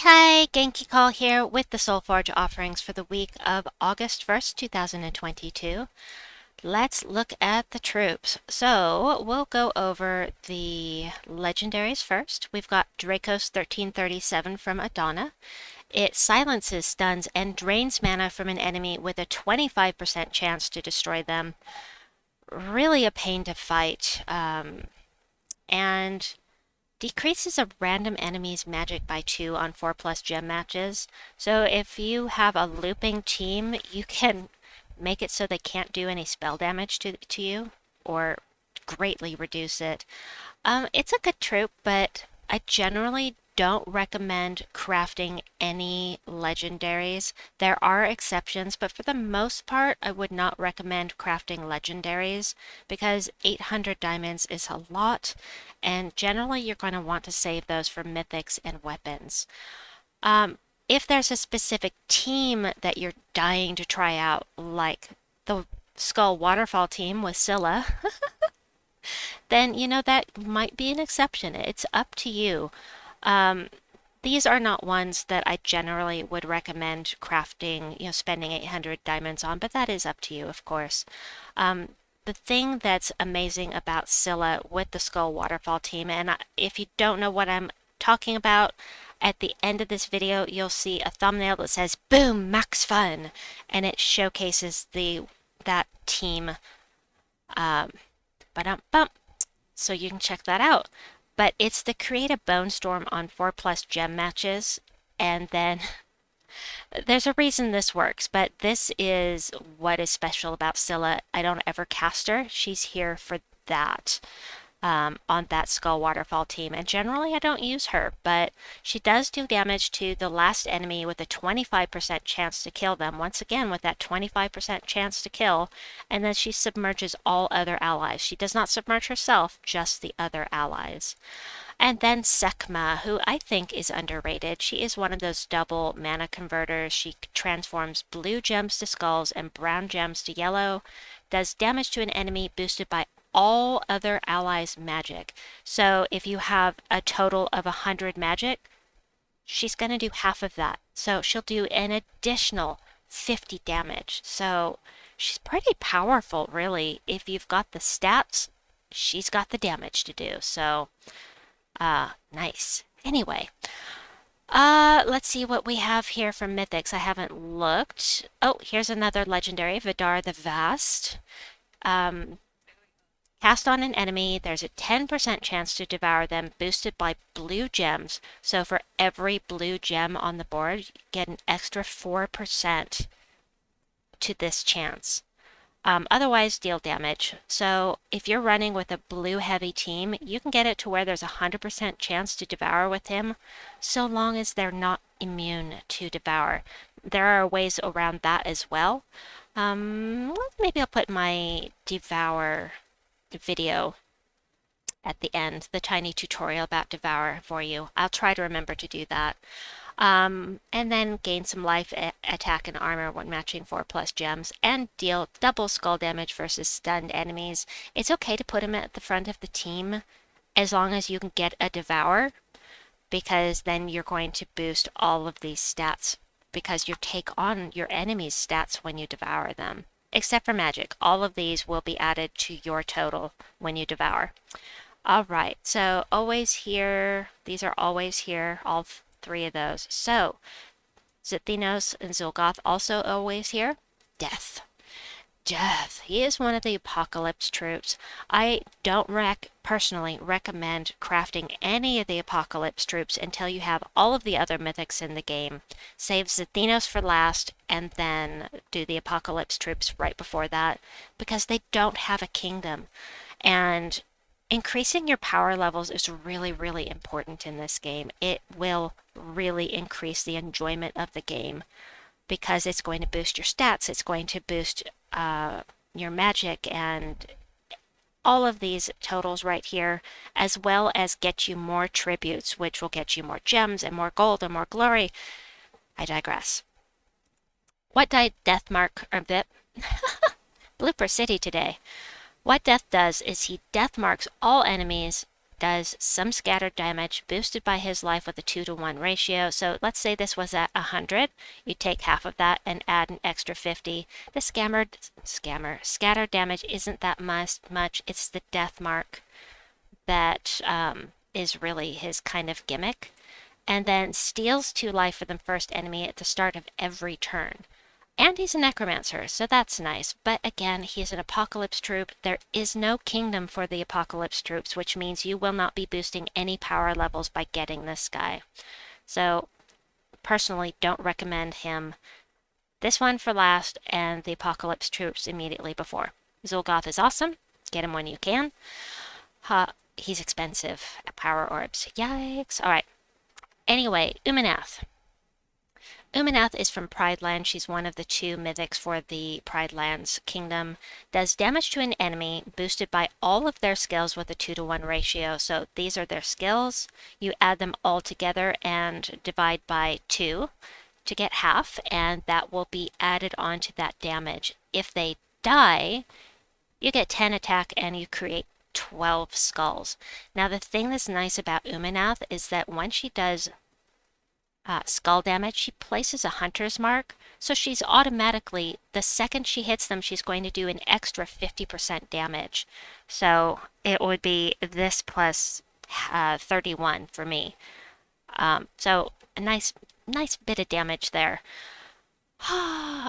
Hi, Genki Call here with the Soulforge offerings for the week of August 1st, 2022. Let's look at the troops. So we'll go over the legendaries first. We've got Dracos 1337 from Adana. It silences, stuns, and drains mana from an enemy with a 25% chance to destroy them. Really a pain to fight. And decreases a random enemy's magic by 2 on 4+ gem matches. So if you have a looping team, you can make it so they can't do any spell damage to you, or greatly reduce it. It's a good troop, but I generally don't recommend crafting any legendaries. There are exceptions, but for the most part, I would not recommend crafting legendaries because 800 diamonds is a lot, and generally you're going to want to save those for mythics and weapons. If there's a specific team that you're dying to try out, like the Skull Waterfall team with Cilla, then that might be an exception. It's up to you. These are not ones that I generally would recommend crafting, spending 800 diamonds on, but that is up to you, of course. The thing that's amazing about Scylla with the Skull Waterfall team, and if you don't know what I'm talking about, at the end of this video, you'll see a thumbnail that says, Boom, Max Fun, and it showcases that team. Ba-dum-bum. So you can check that out. But it's the create a Bone Storm on 4+ gem matches, and then there's a reason this works, but this is what is special about Scylla. I don't ever cast her. She's here for that. On that Skull Waterfall team, and generally I don't use her, but she does do damage to the last enemy with a 25% chance to kill them, once again with that 25% chance to kill, and then she submerges all other allies. She does not submerge herself, just the other allies. And then Sekma, who I think is underrated. She is one of those double mana converters. She transforms blue gems to skulls and brown gems to yellow, does damage to an enemy boosted by all other allies' magic. So if you have a total of 100 magic, she's going to do half of that. So she'll do an additional 50 damage. So she's pretty powerful, really. If you've got the stats, she's got the damage to do. So, nice. Anyway, let's see what we have here from Mythics. I haven't looked. Oh, here's another legendary, Vadar the Vast. Cast on an enemy, there's a 10% chance to devour them, boosted by blue gems. So for every blue gem on the board, you get an extra 4% to this chance. Otherwise, deal damage. So if you're running with a blue heavy team, you can get it to where there's a 100% chance to devour with him, so long as they're not immune to devour. There are ways around that as well. Maybe I'll put my devour video at the end, the tiny tutorial about Devour for you. I'll try to remember to do that. And then gain some life, attack, and armor when matching 4+ gems, and deal double skull damage versus stunned enemies. It's okay to put him at the front of the team as long as you can get a Devour, because then you're going to boost all of these stats because you take on your enemy's stats when you devour them. Except for magic. All of these will be added to your total when you devour. All right, so always here. These are always here, all 3 of those. So, Zithinos and Zul'Goth also always here. Death. Death. He is one of the Apocalypse troops. I don't personally recommend crafting any of the Apocalypse troops until you have all of the other mythics in the game. Save Zithinos for last, and then do the Apocalypse troops right before that, because they don't have a kingdom. And increasing your power levels is really, really important in this game. It will really increase the enjoyment of the game, because it's going to boost your stats, it's going to boost your magic, and all of these totals right here, as well as get you more tributes, which will get you more gems and more gold and more glory. I digress. What died Deathmark, or bit? Blooper City today. What Death does is he death marks all enemies does some scattered damage boosted by his life with a 2-to-1 ratio. So let's say this was at 100. You take half of that and add an extra 50. The scattered damage isn't that much. It's the death mark that is really his kind of gimmick. And then steals 2 life for the first enemy at the start of every turn. And he's a necromancer, so that's nice. But again, he's an apocalypse troop. There is no kingdom for the apocalypse troops, which means you will not be boosting any power levels by getting this guy. So, personally, don't recommend him. This one for last, and the apocalypse troops immediately before. Zul'Goth is awesome. Get him when you can. He's expensive. Power orbs. Yikes. Alright. Anyway, Umenath. Umenath is from Pridelands. She's one of the 2 mythics for the Pridelands kingdom. Does damage to an enemy boosted by all of their skills with a 2-to-1 ratio. So these are their skills. You add them all together and divide by 2 to get half, and that will be added onto that damage. If they die, you get 10 attack and you create 12 skulls. Now the thing that's nice about Umenath is that when she does skull damage, she places a hunter's mark, so she's automatically, the second she hits them, she's going to do an extra 50% damage. So it would be this plus 31 for me. So a nice bit of damage there.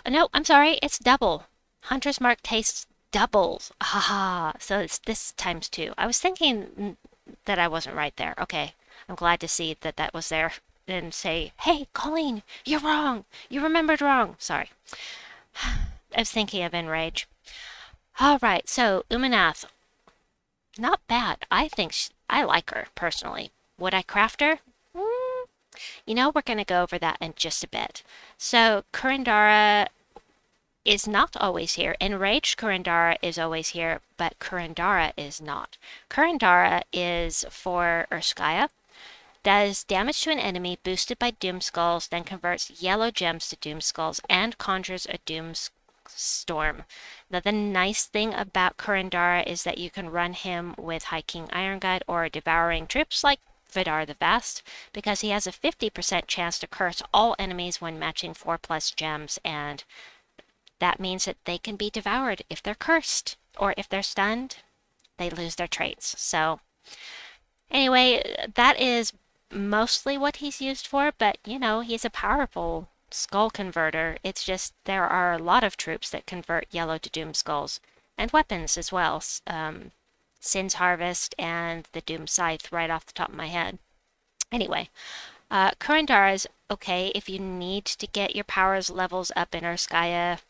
No, I'm sorry, it's double. Hunter's mark tastes doubles. Haha, so it's this times 2. I was thinking that I wasn't right there. Okay, I'm glad to see that that was there. And say, hey, Colleen, you're wrong. You remembered wrong. Sorry. I was thinking of Enrage. All right, so Umenath. Not bad. I think I like her, personally. Would I craft her? You know, we're going to go over that in just a bit. So, Kurandara is not always here. Enraged Kurandara is always here, but Kurandara is not. Kurandara is for Urskaya. Does damage to an enemy boosted by Doom Skulls, then converts yellow gems to Doom Skulls and conjures a Doom Storm. Now, the nice thing about Kurandara is that you can run him with High King Iron Guide or devouring troops like Vadar the Vast, because he has a 50% chance to curse all enemies when matching 4+ gems, and that means that they can be devoured if they're cursed, or if they're stunned, they lose their traits. So, anyway, that is mostly what he's used for, but you know, he's a powerful skull converter. It's just there are a lot of troops that convert yellow to Doom Skulls, and weapons as well. Sin's Harvest and the Doom Scythe right off the top of my head. Anyway, Kurandara is okay if you need to get your powers levels up in Urskaya,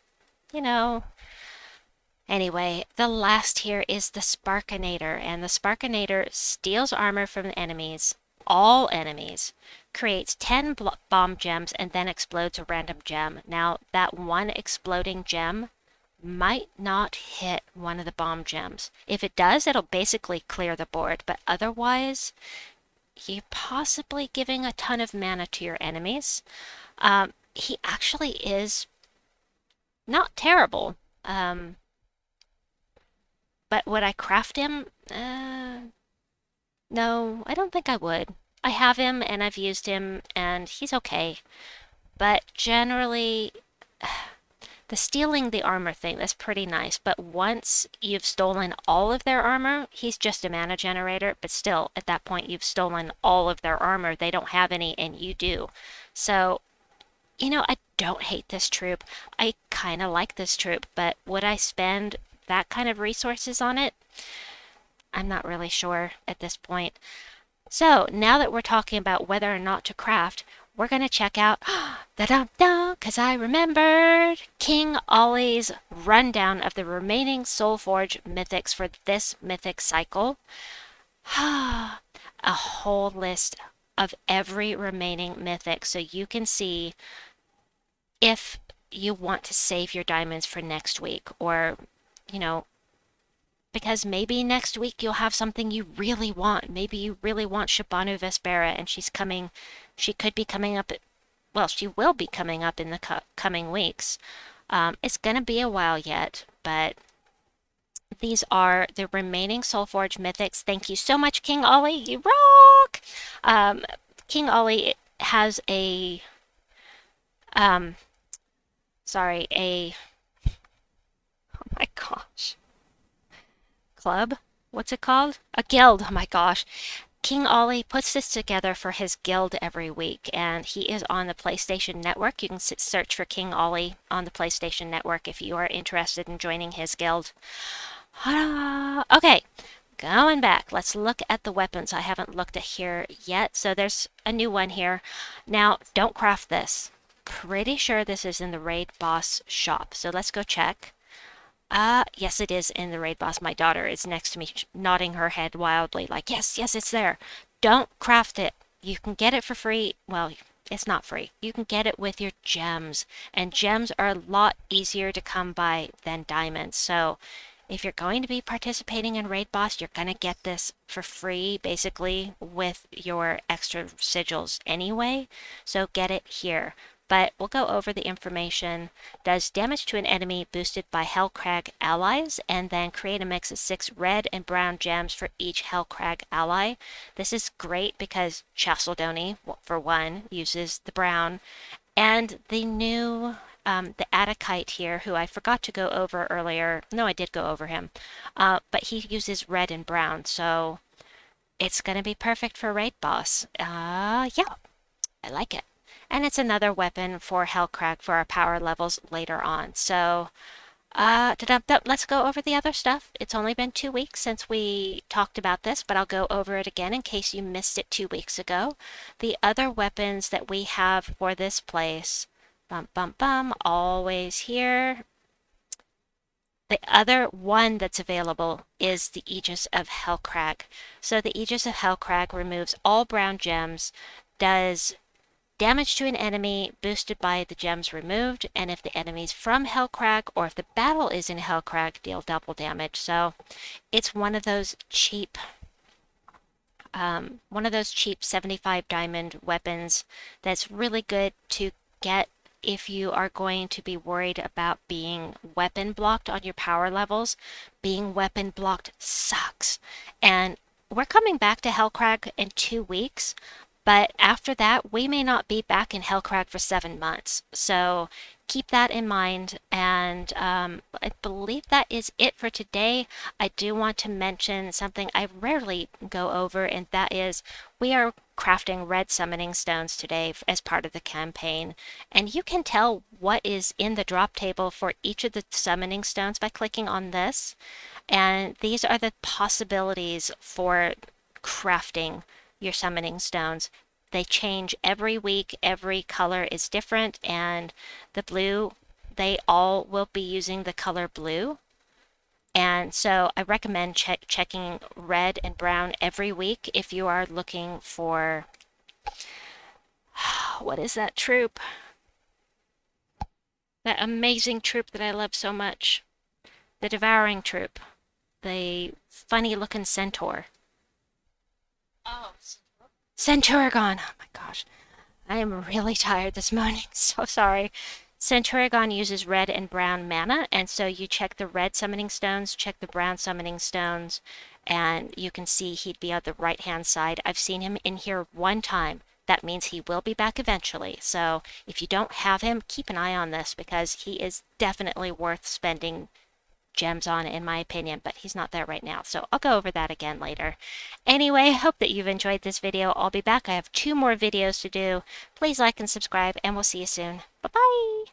you know. Anyway, the last here is the Sparkinator, and the Sparkinator steals armor from the enemies, all enemies, creates 10 bomb gems, and then explodes a random gem. Now, that one exploding gem might not hit one of the bomb gems. If it does, it'll basically clear the board, but otherwise, you're possibly giving a ton of mana to your enemies. He actually is not terrible. But would I craft him? No, I don't think I would. I have him and I've used him and he's okay. But generally, the stealing the armor thing, that's pretty nice. But once you've stolen all of their armor, he's just a mana generator. But still, at that point, you've stolen all of their armor. They don't have any and you do. So, you know, I don't hate this troop. I kind of like this troop. But would I spend that kind of resources on it? I'm not really sure at this point. So now that we're talking about whether or not to craft, we're going to check out because I remembered King Ollie's rundown of the remaining Soulforge mythics for this mythic cycle. A whole list of every remaining mythic so you can see if you want to save your diamonds for next week, or, you know, because maybe next week you'll have something you really want. Maybe you really want Shabanu Vespera and she could be coming up, she will be coming up in the coming weeks. It's going to be a while yet, but these are the remaining Soulforge mythics. Thank you so much, King Ollie. You rock! King Ollie has a sorry, oh my gosh, club? What's it called? A guild. Oh my gosh. King Ollie puts this together for his guild every week, and he is on the PlayStation Network. You can search for King Ollie on the PlayStation Network if you are interested in joining his guild. Okay, going back. Let's look at the weapons. I haven't looked at here yet, so there's a new one here. Now, don't craft this. Pretty sure this is in the raid boss shop, so let's go check. Yes, it is in the raid boss. My daughter is next to me, nodding her head wildly, like, yes, yes, it's there. Don't craft it. You can get it for free. Well, it's not free. You can get it with your gems, and gems are a lot easier to come by than diamonds. So if you're going to be participating in raid boss, you're going to get this for free, basically, with your extra sigils anyway. So get it here. But we'll go over the information. Does damage to an enemy boosted by Hellcrag allies, and then create a mix of 6 red and brown gems for each Hellcrag ally. This is great because Chalcedony, for one, uses the brown. And the new, the Adakite here, who I forgot to go over earlier. No, I did go over him. But he uses red and brown, so it's going to be perfect for raid boss. Yeah, I like it. And it's another weapon for Hellcrag for our power levels later on. So, let's go over the other stuff. It's only been 2 weeks since we talked about this, but I'll go over it again in case you missed it 2 weeks ago. The other weapons that we have for this place, always here. The other one that's available is the Aegis of Hellcrag. So the Aegis of Hellcrag removes all brown gems, does damage to an enemy boosted by the gems removed, and if the enemy's from Hellcrag or if the battle is in Hellcrag, deal double damage. So it's one of those cheap 75 diamond weapons that's really good to get if you are going to be worried about being weapon blocked on your power levels. Being weapon blocked sucks. And we're coming back to Hellcrag in 2 weeks. But after that, we may not be back in Hellcrag for 7 months. So keep that in mind. And I believe that is it for today. I do want to mention something I rarely go over, and that is we are crafting red summoning stones today as part of the campaign. And you can tell what is in the drop table for each of the summoning stones by clicking on this. And these are the possibilities for crafting your summoning stones. They change every week. Every color is different, and the blue, they all will be using the color blue. And so I recommend checking red and brown every week if you are looking for what is that troop? That amazing troop that I love so much. The devouring troop. The funny looking centaur. Oh, Centurigon. Oh my gosh. I am really tired this morning. So sorry. Centurigon uses red and brown mana, and so you check the red summoning stones, check the brown summoning stones, and you can see he'd be on the right-hand side. I've seen him in here one time. That means he will be back eventually. So if you don't have him, keep an eye on this because he is definitely worth spending gems on, in my opinion, but he's not there right now, so I'll go over that again later. Anyway, I hope that you've enjoyed this video. I'll be back. I have 2 more videos to do. Please like and subscribe, and we'll see you soon. Bye-bye!